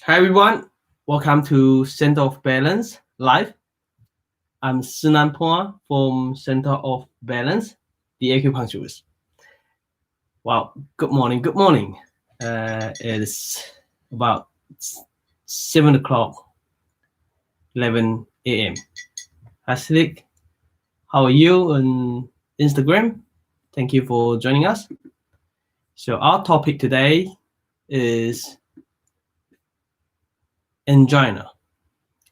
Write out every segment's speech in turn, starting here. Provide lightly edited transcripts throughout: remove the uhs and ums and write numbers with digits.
Hi everyone, welcome to Center of Balance Live. I'm Sinan Pua from Center of Balance, the acupuncturist. Wow, good morning, good morning. It's about 7 o'clock, 11 a.m. Hasidik, how are you on Instagram? Thank you for joining us. So our topic today is angina.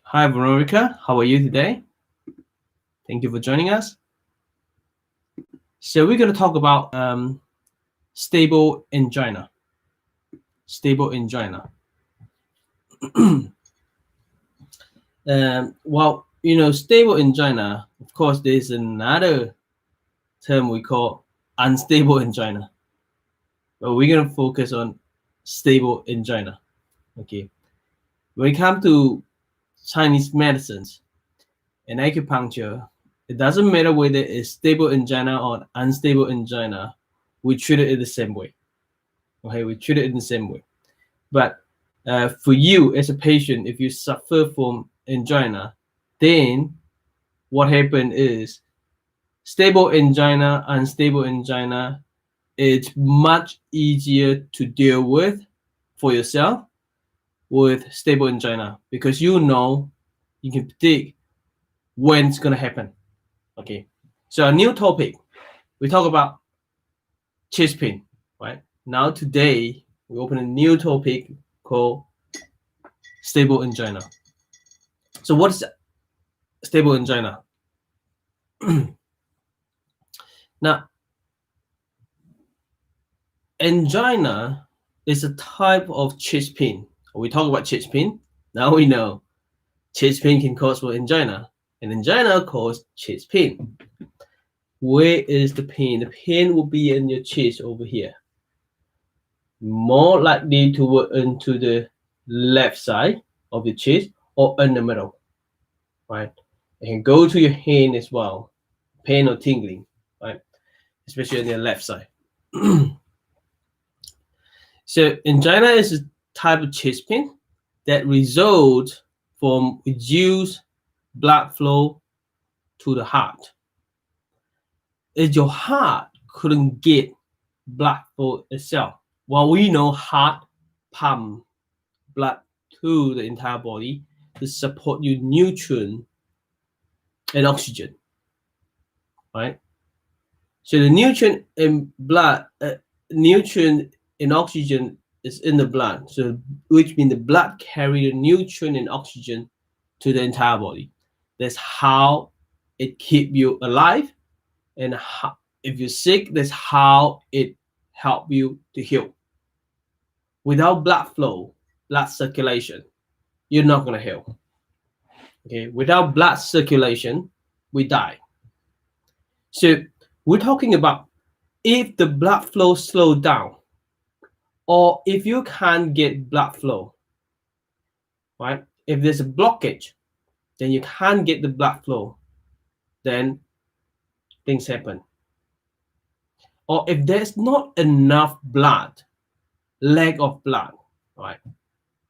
Hi Veronica, how are you today? Thank you for joining us. So we're going to talk about stable angina. Stable angina. Well, stable angina, of course, there's another term we call unstable angina. But we're going to focus on stable angina. Okay. When it comes to Chinese medicines and acupuncture, it doesn't matter whether it's stable angina or unstable angina, we treat it in the same way. Okay, we treat it in the same way. But for you as a patient, if you suffer from angina, then what happened is stable angina, unstable angina, it's much easier to deal with for yourself with stable angina because you can predict when it's going to happen. Okay, so a new topic, we talk about chest pain, right? Now today, we open a new topic called stable angina. So what is stable angina? Now, angina is a type of chest pain. We talk about chest pain. Now we know chest pain can cause for angina, and angina causes chest pain. Where is the pain? The pain will be in your chest over here. More likely to work into the left side of the chest or in the middle, right? It can go to your hand as well, pain or tingling, right? Especially on the left side. So angina is a type of chest pain that results from reduced blood flow to the heart. If your heart couldn't get blood flow itself, well, we know heart pump blood to the entire body to support your nutrient and oxygen, right? So the nutrient in blood, nutrient and oxygen is in the blood, so which means the blood carry the nutrient and oxygen to the entire body. That's how it keep you alive, and how, if you're sick, that's how it help you to heal. Without blood flow, blood circulation, you're not gonna heal. Okay, without blood circulation, we die. So we're talking about if the blood flow slows down, or if you can't get blood flow, right? If there's a blockage, then you can't get the blood flow, then things happen. Or if there's not enough blood, lack of blood, right?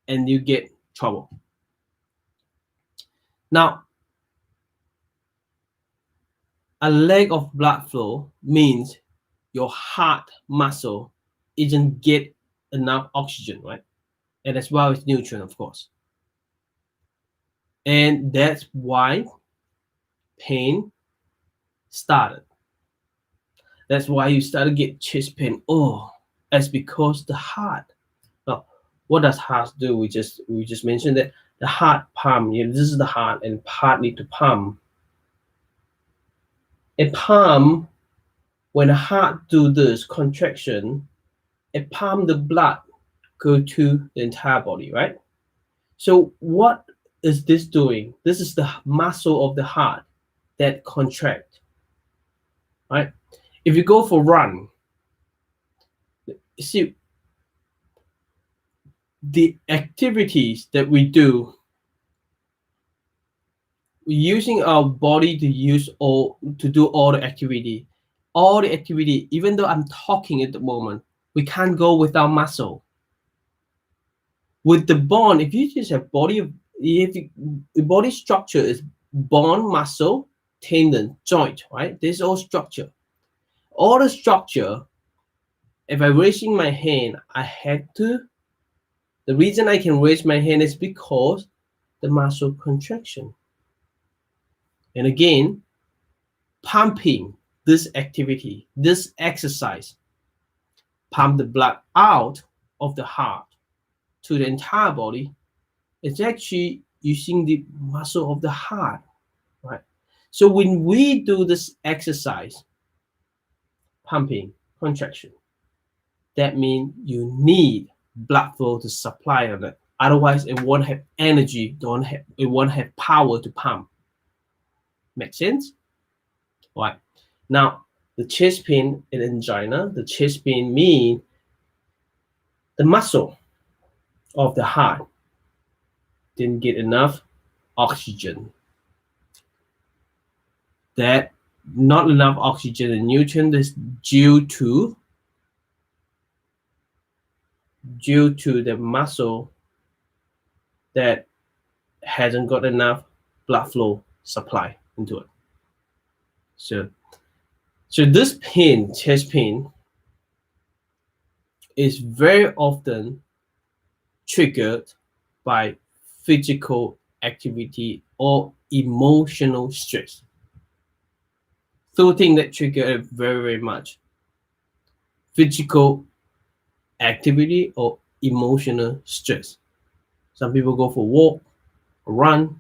And you get trouble. Now, a lack of blood flow means your heart muscle isn't get enough oxygen, right? And as well as nutrient, of course. And that's why pain started. That's why you start to get chest pain. Oh, that's because the heart. Now, what does heart do? We just mentioned that the heart pump. This is the heart, and part need to pump. A pump, when the heart do this contraction, it pump the blood go to the entire body, right? So what is this doing? This is the muscle of the heart that contract, right? If you go for run, see the activities that we do, we're using our body to do all the activity. All the activity, even though I'm talking at the moment, we can't go without muscle. With the bone, if you just have the body structure is bone, muscle, tendon, joint, right? This is all structure. All the structure, if I'm raising my hand, I have to. The reason I can raise my hand is because the muscle contraction. And again, pumping this activity, this exercise, pump the blood out of the heart to the entire body. It's actually using the muscle of the heart, right? So when we do this exercise, pumping, contraction, that means you need blood flow to supply on it. Otherwise, it won't have energy, it won't have power to pump. Make sense? Right. Now, the chest pain in angina, the chest pain means the muscle of the heart didn't get enough oxygen. That not enough oxygen and nutrient is due to the muscle that hasn't got enough blood flow supply into it. So this pain, chest pain, is very often triggered by physical activity or emotional stress. Two things that trigger it very, very much: physical activity or emotional stress. Some people go for a walk, run.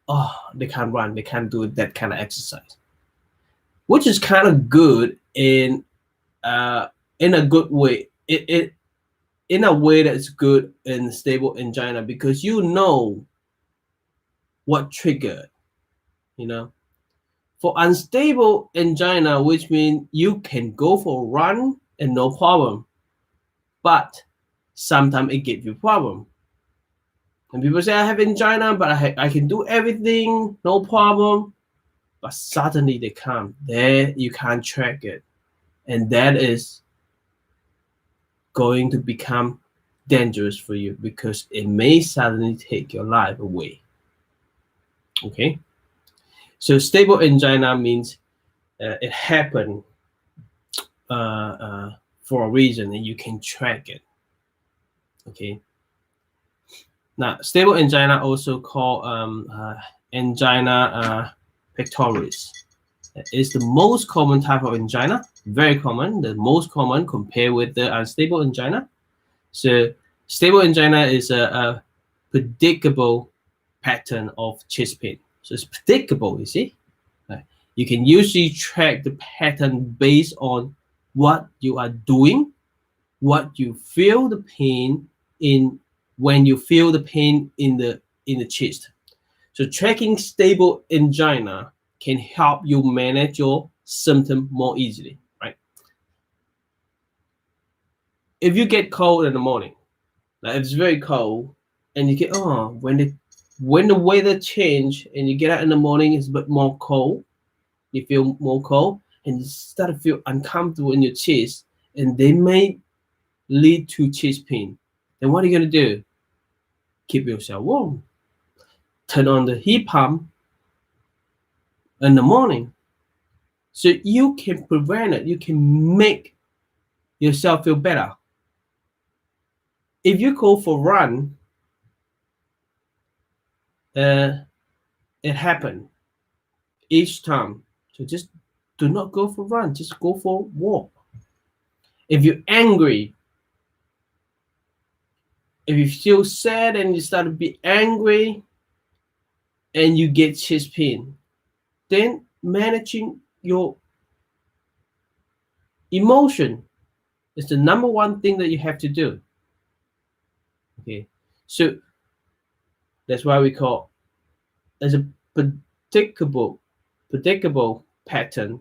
Oh, they can't run, they can't do that kind of exercise, which is kind of good in a good way. It in a way that's good in stable angina, because you know what triggered, you know. For unstable angina, which means you can go for a run and no problem, but sometimes it gives you problem. And people say, I have angina, but I can do everything, no problem. But suddenly they come. There you can't track it. And that is going to become dangerous for you, because it may suddenly take your life away. Okay? So stable angina means it happened for a reason, and you can track it. Okay? Now, stable angina, also called angina pectoris, is the most common type of angina. Very common, the most common compared with the unstable angina. So stable angina is a predictable pattern of chest pain. So it's predictable, you see. You can usually track the pattern based on what you are doing, what you feel the pain in, when you feel the pain in the chest. So tracking stable angina can help you manage your symptom more easily, right? If you get cold in the morning, like if it's very cold, and you get when the weather change and you get out in the morning, it's a bit more cold. You feel more cold, and you start to feel uncomfortable in your chest, and they may lead to chest pain. Then what are you gonna do? Keep yourself warm. Turn on the heat pump in the morning, so you can prevent it. You can make yourself feel better. If you go for a run, it happens each time. So just do not go for a run. Just go for a walk. If you're angry, if you feel sad and you start to be angry and you get chest pain, then managing your emotion is the number one thing that you have to do. Okay, so that's why we call as a predictable pattern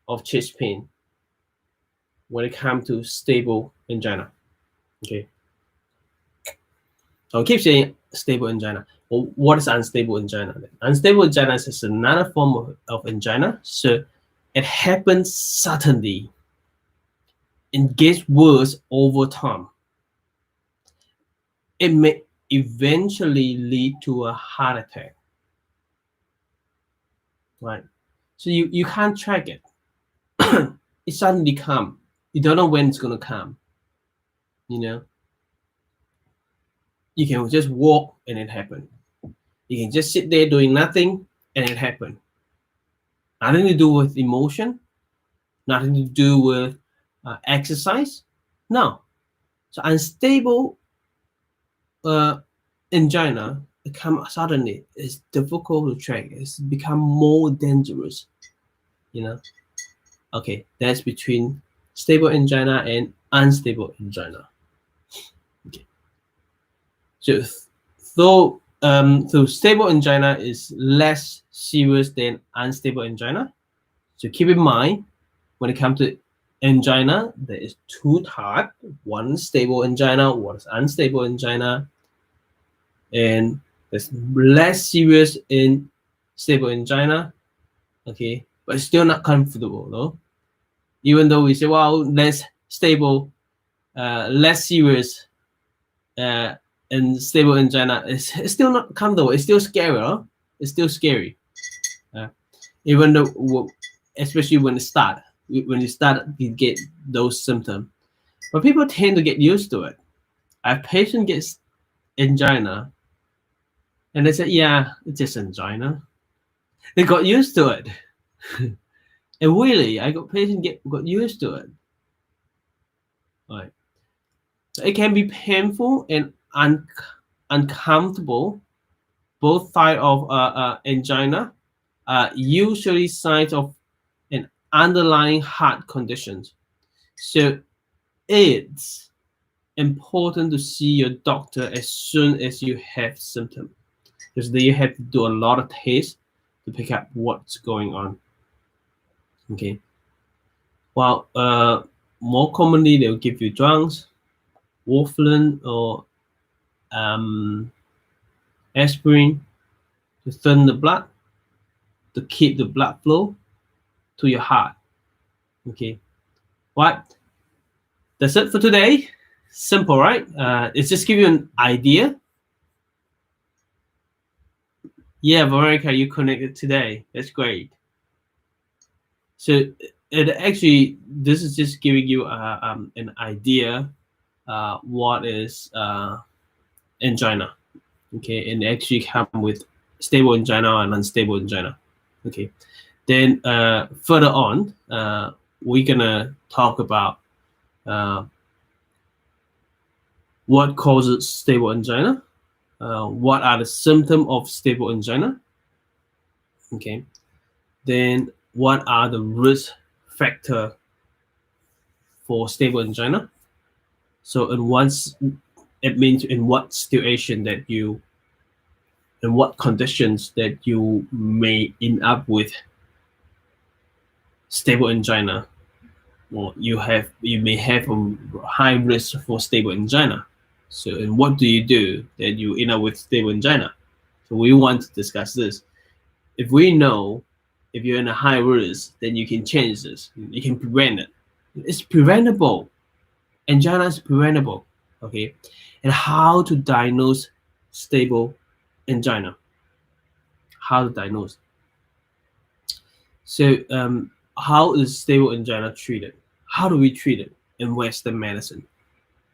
of chest pain when it comes to stable angina. Okay, so I keep saying stable angina. Well, what is unstable angina? Unstable angina is another form of angina. So it happens suddenly and gets worse over time. It eventually lead to a heart attack, right? So you can't track it. It suddenly come. You don't know when it's gonna come. You know, you can just walk and it happen. You can just sit there doing nothing and it happen. Nothing to do with emotion, nothing to do with exercise. No. So unstable angina, it come suddenly. It's difficult to track. It's become more dangerous. You know. Okay, that's between stable angina and unstable angina. Okay. So stable angina is less serious than unstable angina. So keep in mind, when it comes to angina, there is two types. One stable angina, one is unstable angina. And it's less serious in stable angina, okay? But it's still not comfortable, no? Even though we say, well, less stable, less serious in stable angina, it's still not comfortable. It's still scary, huh? It's still scary. Even though, especially when you start, you get those symptoms. But people tend to get used to it. A patient gets angina, and they say, yeah, it's just angina. They got used to it. And really, I got patients got used to it. Right. So it can be painful and uncomfortable. Both sides of angina are usually signs of an underlying heart condition. So it's important to see your doctor as soon as you have symptoms, because then you have to do a lot of tests to pick up what's going on. Okay. Well, more commonly they'll give you drugs, warfarin or aspirin to thin the blood, to keep the blood flow to your heart. Okay. Right. That's it for today. Simple, right? It's just give you an idea. Yeah, Veronica, you connected today. That's great. So it actually, this is just giving you an idea what is angina. Okay, and actually come with stable angina and unstable angina. Okay, then further on, we're gonna talk about what causes stable angina, what are the symptoms of stable angina. Okay, then what are the risk factor for stable angina. So it means in what situation that you, in what conditions that you may end up with stable angina, or you may have a high risk for stable angina. So, and what do you do that you end up with stable angina? So we want to discuss this. If we know if you're in a high risk, then you can change this. You can prevent it. It's preventable. Angina is preventable. Okay, and how to diagnose stable angina? How to diagnose? So, how is stable angina treated? How do we treat it in Western medicine?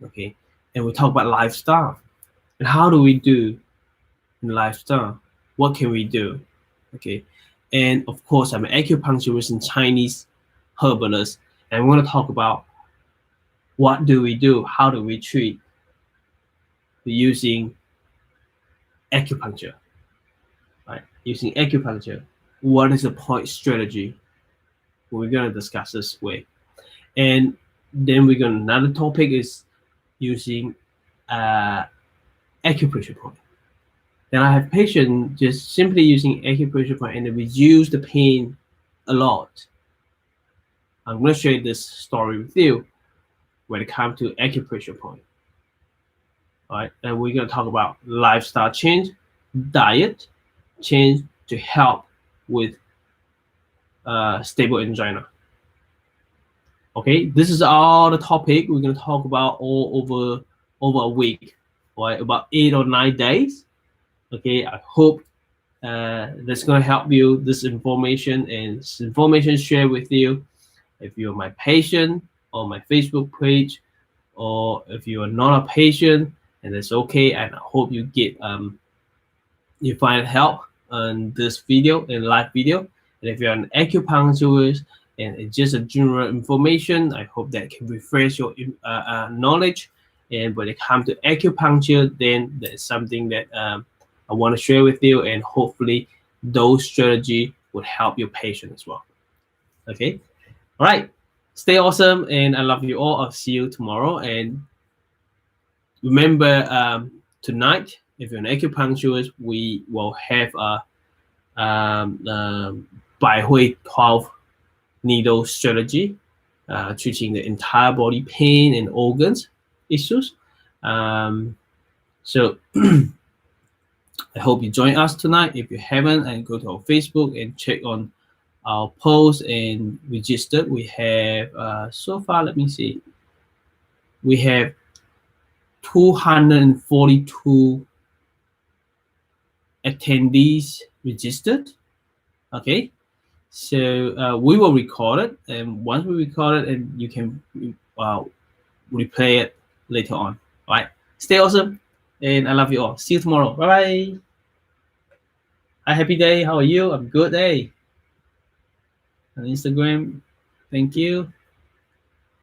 Okay, and we talk about lifestyle, and how do we do in lifestyle? What can we do? Okay, and of course, I'm an acupuncturist and Chinese herbalist, and we're going to talk about what do we do? How do we treat using acupuncture? Right, using acupuncture. What is the point strategy? We're going to discuss this way, and then we're going to, another topic is using acupressure point. Then I have patients just simply using acupressure point and they reduce the pain a lot. I'm going to share this story with you when it comes to acupressure point. All right, and we're going to talk about lifestyle change, diet change to help with stable angina. Okay, this is all the topic we're going to talk about all over a week. or about 8 or 9 days. Okay, I hope that's going to help you, this information, and this information shared with you. If you're my patient or my Facebook page, or if you are not a patient, and it's okay, and I hope you get you find help on this video and live video. And if you're an acupuncturist and it's just a general information, I hope that can refresh your knowledge. And when it comes to acupuncture, then there's something that I want to share with you, and hopefully those strategy would help your patient as well. Okay, all right, stay awesome, and I love you all. I'll see you tomorrow. And remember, tonight, if you're an acupuncturist, we will have a Bai Hui 12 needle strategy, treating the entire body pain and organs issues. So I hope you join us tonight. If you haven't, and go to our Facebook and check on our post and register. We have so far, let me see, we have 242 attendees registered. Okay, so we will record it, and once we record it, and you can replay it later on. All right, stay awesome, and I love you all. See you tomorrow. Bye bye. Hi, happy day. How are you? I'm good. Day on Instagram. Thank you.